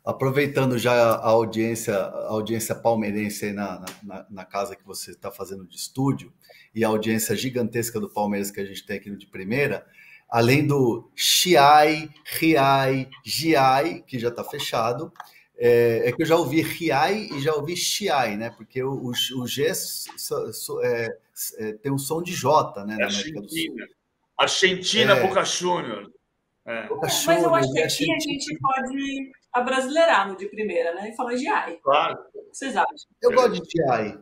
Aproveitando já a audiência palmeirense aí na casa que você está fazendo de estúdio e a audiência gigantesca do Palmeiras que a gente tem aqui no de primeira, além do Chiai, Riai, Giai, que já está fechado, que eu já ouvi Riai e já ouvi Chiai, né? Porque o G tem um som de J, né, na América do Sul. Argentina, Boca Juniors. Boca Mas eu acho Juniors que e aqui a gente pode abrasileirar no de primeira, né? E falar GI. Claro. O que vocês acham? Eu gosto de Giai.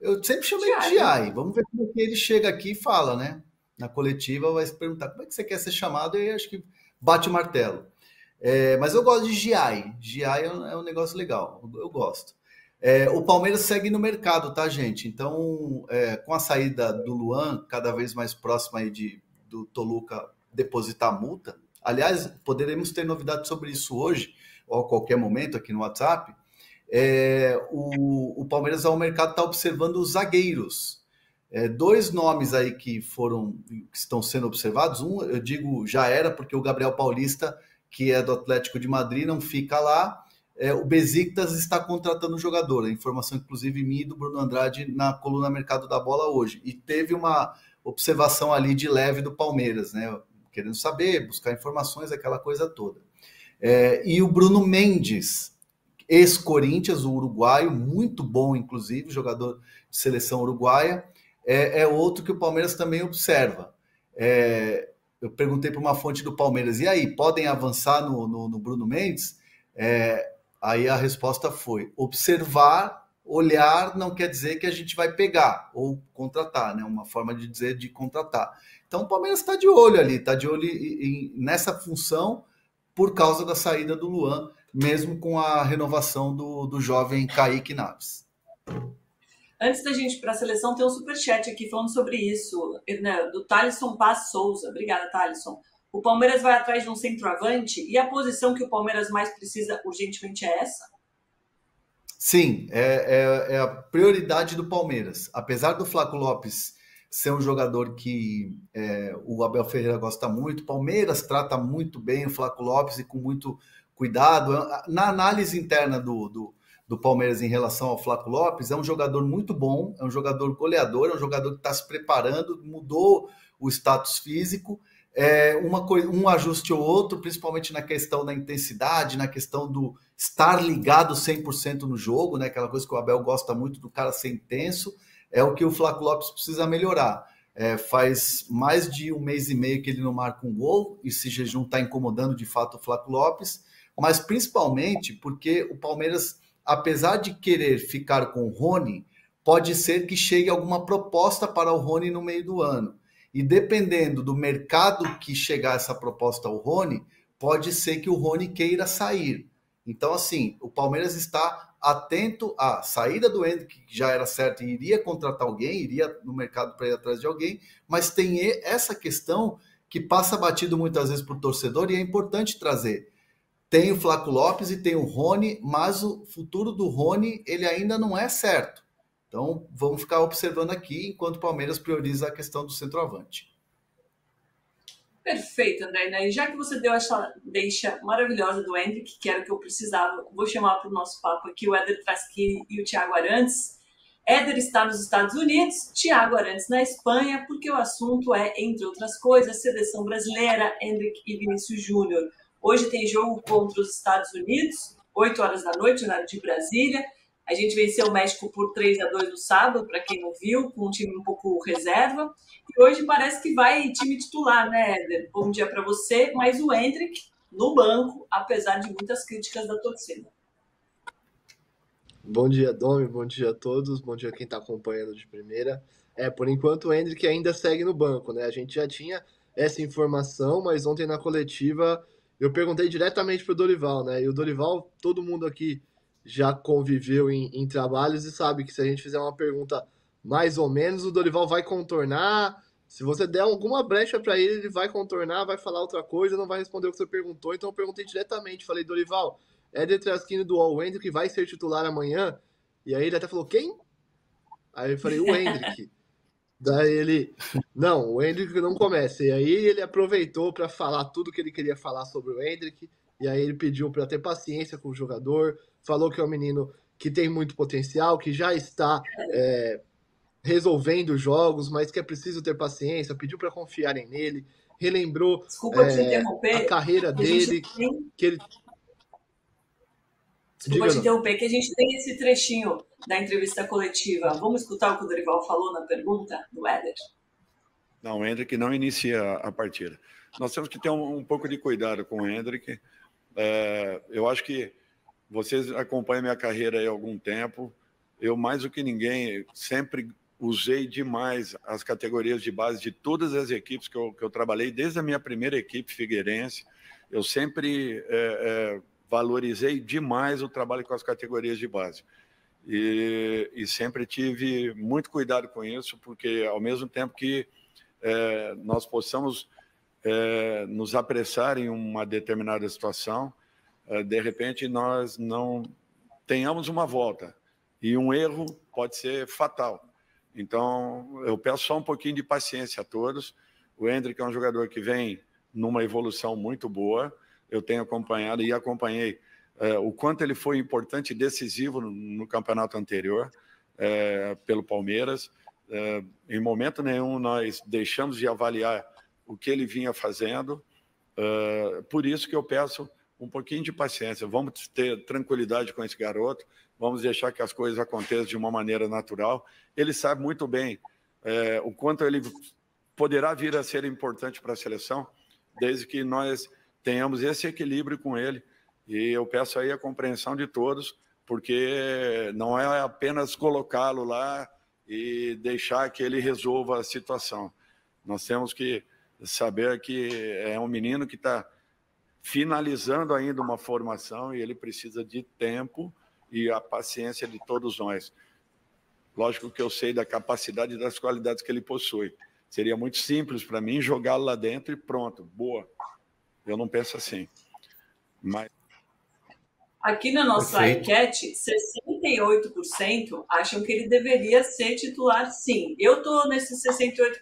Eu sempre chamei de GI, Giai. Vamos ver como é que ele chega aqui e fala, né? Na coletiva vai se perguntar como é que você quer ser chamado e acho que bate o martelo. Mas eu gosto de Giai. Giai é um negócio legal. Eu gosto. O Palmeiras segue no mercado, tá, gente? Então, com a saída do Luan, cada vez mais próxima aí do Toluca depositar a multa. Aliás, poderemos ter novidades sobre isso hoje, ou a qualquer momento aqui no WhatsApp. O Palmeiras ao mercado está observando os zagueiros. Dois nomes aí que estão sendo observados. Um, eu digo, já era, porque o Gabriel Paulista, que é do Atlético de Madrid, não fica lá. O Besiktas está contratando um jogador. A informação, inclusive, minha e do Bruno Andrade na coluna Mercado da Bola hoje. E teve uma observação ali de leve do Palmeiras, né? Querendo saber, buscar informações, aquela coisa toda. E o Bruno Mendes, ex-Corinthians, o uruguaio, muito bom, inclusive, jogador de seleção uruguaia, é outro que o Palmeiras também observa. Eu perguntei para uma fonte do Palmeiras, e aí, podem avançar no Bruno Mendes? Aí a resposta foi, observar, olhar, não quer dizer que a gente vai pegar ou contratar, né? Uma forma de dizer de contratar. Então o Palmeiras está de olho ali, está de olho nessa função por causa da saída do Luan, mesmo com a renovação do jovem Kaique Naves. Antes da gente ir para a seleção, tem um superchat aqui falando sobre isso, né, do Thalisson Paz Souza. Obrigada, Thalisson. O Palmeiras vai atrás de um centroavante e a posição que o Palmeiras mais precisa urgentemente é essa? Sim, é a prioridade do Palmeiras. Apesar do Flaco Lopes ser um jogador que o Abel Ferreira gosta muito, o Palmeiras trata muito bem o Flaco Lopes e com muito cuidado. Na análise interna do Palmeiras em relação ao Flaco Lopes, é um jogador muito bom, é um jogador goleador, é um jogador que está se preparando, mudou o status físico, um ajuste ou outro, principalmente na questão da intensidade, na questão do estar ligado 100% no jogo, né? Aquela coisa que o Abel gosta muito do cara ser intenso, é o que o Flaco Lopes precisa melhorar. Faz mais de um mês e meio que ele não marca um gol, e esse jejum está incomodando de fato o Flaco Lopes, mas principalmente porque o Palmeiras, apesar de querer ficar com o Rony, pode ser que chegue alguma proposta para o Rony no meio do ano. E dependendo do mercado que chegar essa proposta ao Rony, pode ser que o Rony queira sair. Então, assim, o Palmeiras está atento à saída do Endrick, que já era certo e iria contratar alguém, iria no mercado para ir atrás de alguém, mas tem essa questão que passa batido muitas vezes para o torcedor e é importante trazer. Tem o Flaco Lopes e tem o Rony, mas o futuro do Rony ele ainda não é certo. Então, vamos ficar observando aqui enquanto o Palmeiras prioriza a questão do centroavante. Perfeito, André. E já que você deu essa deixa maravilhosa do Endrick, que era o que eu precisava, vou chamar para o nosso papo aqui o Éder Traschini e o Thiago Arantes. Éder está nos Estados Unidos, Thiago Arantes na Espanha, porque o assunto é, entre outras coisas, seleção brasileira, Endrick e Vinícius Júnior. Hoje tem jogo contra os Estados Unidos, 8 horas da noite, horário de Brasília. A gente venceu o México por 3-2 no sábado, para quem não viu, com um time um pouco reserva. E hoje parece que vai time titular, né, Éder? Bom dia para você, mas o Endrick no banco, apesar de muitas críticas da torcida. Bom dia, Domi, bom dia a todos, bom dia a quem está acompanhando de primeira. Por enquanto o Endrick ainda segue no banco, né? A gente já tinha essa informação, mas ontem na coletiva eu perguntei diretamente para o Dorival, né? E o Dorival, todo mundo aqui já conviveu em trabalhos e sabe que se a gente fizer uma pergunta mais ou menos, o Dorival vai contornar. Se você der alguma brecha para ele, ele vai contornar, vai falar outra coisa, não vai responder o que você perguntou. Então eu perguntei diretamente, falei, Dorival, Éder Traschini do UOL, o Endrick vai ser titular amanhã? E aí ele até falou, quem? Aí eu falei, o Endrick. Daí ele, não, o Endrick não começa. E aí ele aproveitou para falar tudo que ele queria falar sobre o Endrick, e aí ele pediu para ter paciência com o jogador, falou que é um menino que tem muito potencial, que já está resolvendo jogos, mas que é preciso ter paciência, pediu para confiarem nele, relembrou Desculpa te interromper, a carreira dele, que ele... Desculpa te interromper, que a gente tem esse trechinho da entrevista coletiva. Vamos escutar o que o Dorival falou na pergunta do Éder? Não, o Hendrick não inicia a partida. Nós temos que ter um pouco de cuidado com o Hendrick. Eu acho que vocês acompanham minha carreira aí há algum tempo. Eu, mais do que ninguém, sempre usei demais as categorias de base de todas as equipes que eu trabalhei, desde a minha primeira equipe, Figueirense. Eu sempre valorizei demais o trabalho com as categorias de base. E sempre tive muito cuidado com isso, porque ao mesmo tempo que nós possamos nos apressar em uma determinada situação, de repente nós não tenhamos uma volta. E um erro pode ser fatal. Então, eu peço só um pouquinho de paciência a todos. O Hendrick é um jogador que vem numa evolução muito boa. Eu tenho acompanhado e acompanhei o quanto ele foi importante e decisivo no campeonato anterior pelo Palmeiras. Em momento nenhum nós deixamos de avaliar o que ele vinha fazendo. Por isso que eu peço um pouquinho de paciência. Vamos ter tranquilidade com esse garoto. Vamos deixar que as coisas aconteçam de uma maneira natural. Ele sabe muito bem o quanto ele poderá vir a ser importante para a seleção, desde que nós tenhamos esse equilíbrio com ele. E eu peço aí a compreensão de todos, porque não é apenas colocá-lo lá e deixar que ele resolva a situação. Nós temos que saber que é um menino que está finalizando ainda uma formação e ele precisa de tempo e a paciência de todos nós. Lógico que eu sei da capacidade e das qualidades que ele possui. Seria muito simples para mim jogá-lo lá dentro e pronto, boa. Eu não penso assim. Mas... Aqui na nossa enquete, 68% acham que ele deveria ser titular, sim. Eu estou nesse 68%,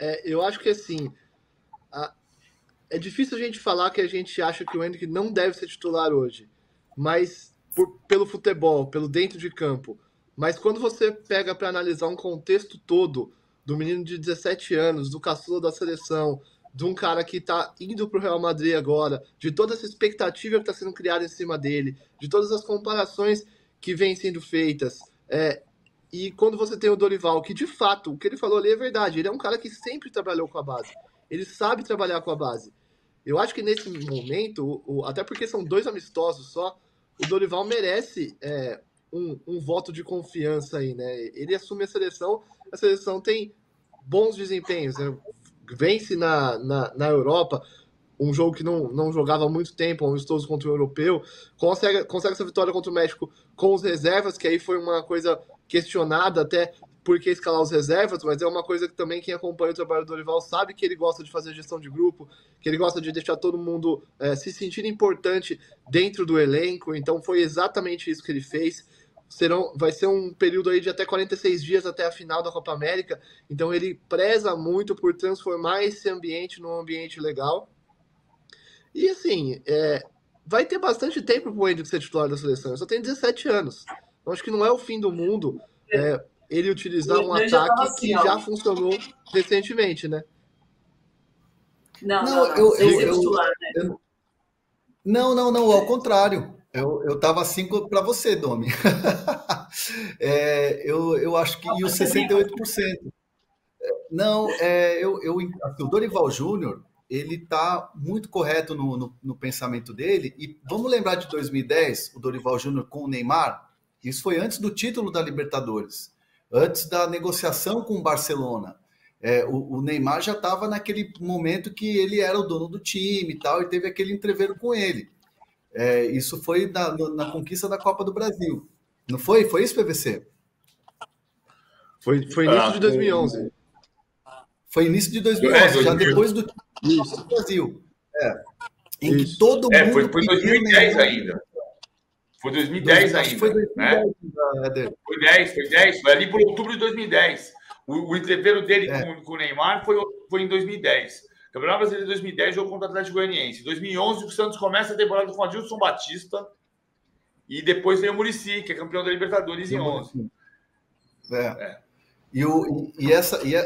Éder. Eu acho que assim, é difícil a gente falar que a gente acha que o Hendrick não deve ser titular hoje, mas pelo futebol, pelo dentro de campo. Mas quando você pega para analisar um contexto todo do menino de 17 anos, do caçula da seleção, de um cara que está indo para o Real Madrid agora, de toda essa expectativa que está sendo criada em cima dele, de todas as comparações que vêm sendo feitas, e quando você tem o Dorival, que de fato, o que ele falou ali é verdade, ele é um cara que sempre trabalhou com a base, ele sabe trabalhar com a base. Eu acho que nesse momento, até porque são 2 amistosos só, o Dorival merece um voto de confiança aí, né? Ele assume a seleção tem bons desempenhos, né? Vence na Europa, um jogo que não jogava há muito tempo, um amistoso contra o europeu, consegue essa vitória contra o México com os reservas, que aí foi uma coisa questionada até por que escalar os reservas, mas é uma coisa que também quem acompanha o trabalho do Dorival sabe que ele gosta de fazer gestão de grupo, que ele gosta de deixar todo mundo se sentir importante dentro do elenco, então foi exatamente isso que ele fez. Vai ser um período aí de até 46 dias até a final da Copa América, então ele preza muito por transformar esse ambiente num ambiente legal. E assim, vai ter bastante tempo para o Hendrick ser titular da seleção, ele só tem 17 anos, então acho que não é o fim do mundo ele utilizar um ataque que já funcionou recentemente, né? Não, ao contrário. Eu estava assim para você, Domi. Eu acho que... E os 68%. Não, o Dorival Júnior, ele está muito correto no pensamento dele. E vamos lembrar de 2010, o Dorival Júnior com o Neymar? Isso foi antes do título da Libertadores, antes da negociação com o Barcelona. O Neymar já estava naquele momento que ele era o dono do time e tal, e teve aquele entreveiro com ele. Isso foi na conquista da Copa do Brasil. Não foi? Foi isso, PVC? Foi início de 2011. Foi início de 2011, já depois do Copa do Brasil. Em que todo mundo... Foi 2010 ainda. Foi 2010 ainda. Foi 2010, né? Foi 10. Foi ali por outubro de 2010. O entreveiro dele com o Neymar foi em 2010. Campeonato Brasileiro de 2010, jogo contra o Atlético Goianiense. Em 2011, o Santos começa a temporada com o Adilson Batista e depois vem o Muricy, que é campeão da Libertadores em 11.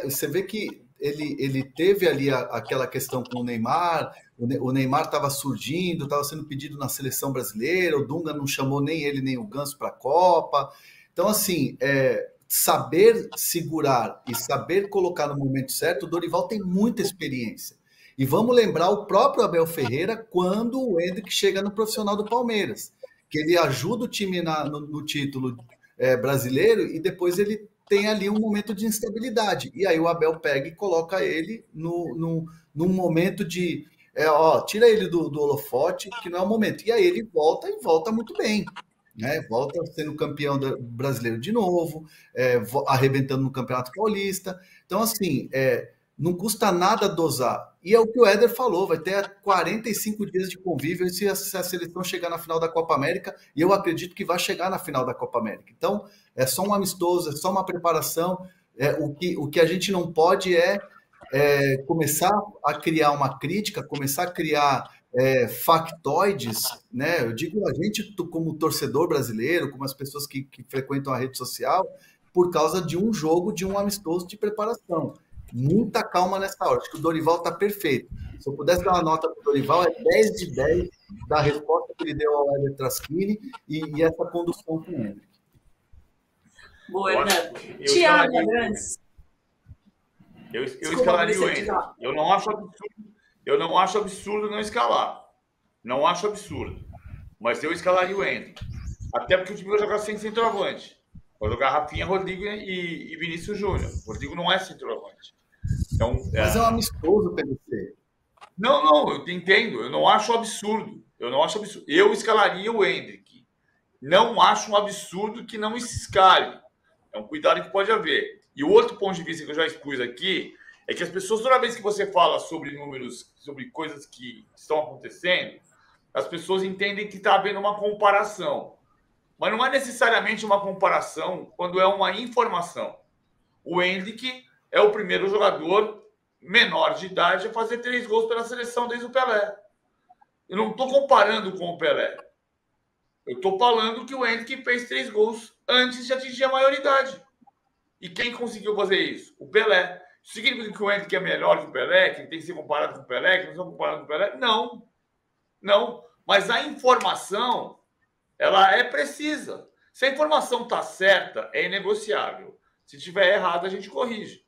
Você vê que ele teve ali aquela questão com o Neymar. O Neymar estava surgindo, estava sendo pedido na seleção brasileira, o Dunga não chamou nem ele nem o Ganso para a Copa. Então, assim, saber segurar e saber colocar no momento certo, o Dorival tem muita experiência. E vamos lembrar o próprio Abel Ferreira quando o Endrick chega no profissional do Palmeiras, que ele ajuda o time no título brasileiro e depois ele tem ali um momento de instabilidade. E aí o Abel pega e coloca ele num momento de... tira ele do holofote, que não é o momento. E aí ele volta muito bem. Né? Volta sendo campeão brasileiro de novo, arrebentando no Campeonato Paulista. Então, assim, não custa nada dosar. E é o que o Éder falou, vai ter 45 dias de convívio se a seleção chegar na final da Copa América, e eu acredito que vai chegar na final da Copa América. Então, é só um amistoso, é só uma preparação. O que a gente não pode começar a criar uma crítica, começar a criar factoides, né? Eu digo a gente como torcedor brasileiro, como as pessoas que frequentam a rede social, por causa de um jogo, de um amistoso de preparação. Muita calma nessa hora. Acho que o Dorival está perfeito. Se eu pudesse dar uma nota para o Dorival, é 10 de 10 da resposta que ele deu ao Éder Traschini e essa condução com ele. Boa, Hernando. Thiago Abrantes. Eu escalaria o Endrick. Eu não acho absurdo não escalar. Não acho absurdo. Mas eu escalaria o Endrick. Até porque o time vai jogar sem centroavante. Vai jogar Rafinha, Rodrigo e Vinícius Júnior. O Rodrigo não é centroavante. Então, mas é um amistoso, PVC. Não, eu entendo. Eu não acho absurdo. Eu escalaria o Endrick. Não acho um absurdo que não se escale. É um cuidado que pode haver. E o outro ponto de vista que eu já expus aqui é que as pessoas, toda vez que você fala sobre números, sobre coisas que estão acontecendo, as pessoas entendem que está havendo uma comparação. Mas não é necessariamente uma comparação quando é uma informação. O Endrick é o primeiro jogador menor de idade a fazer 3 gols pela seleção desde o Pelé. Eu não estou comparando com o Pelé. Eu estou falando que o Endrick fez 3 gols antes de atingir a maioridade. E quem conseguiu fazer isso? O Pelé. Isso significa que o Endrick é melhor que o Pelé, que ele tem que ser comparado com o Pelé, que não são comparados com o Pelé? Não. Não. Mas a informação, ela é precisa. Se a informação está certa, é inegociável. Se estiver errada, a gente corrige.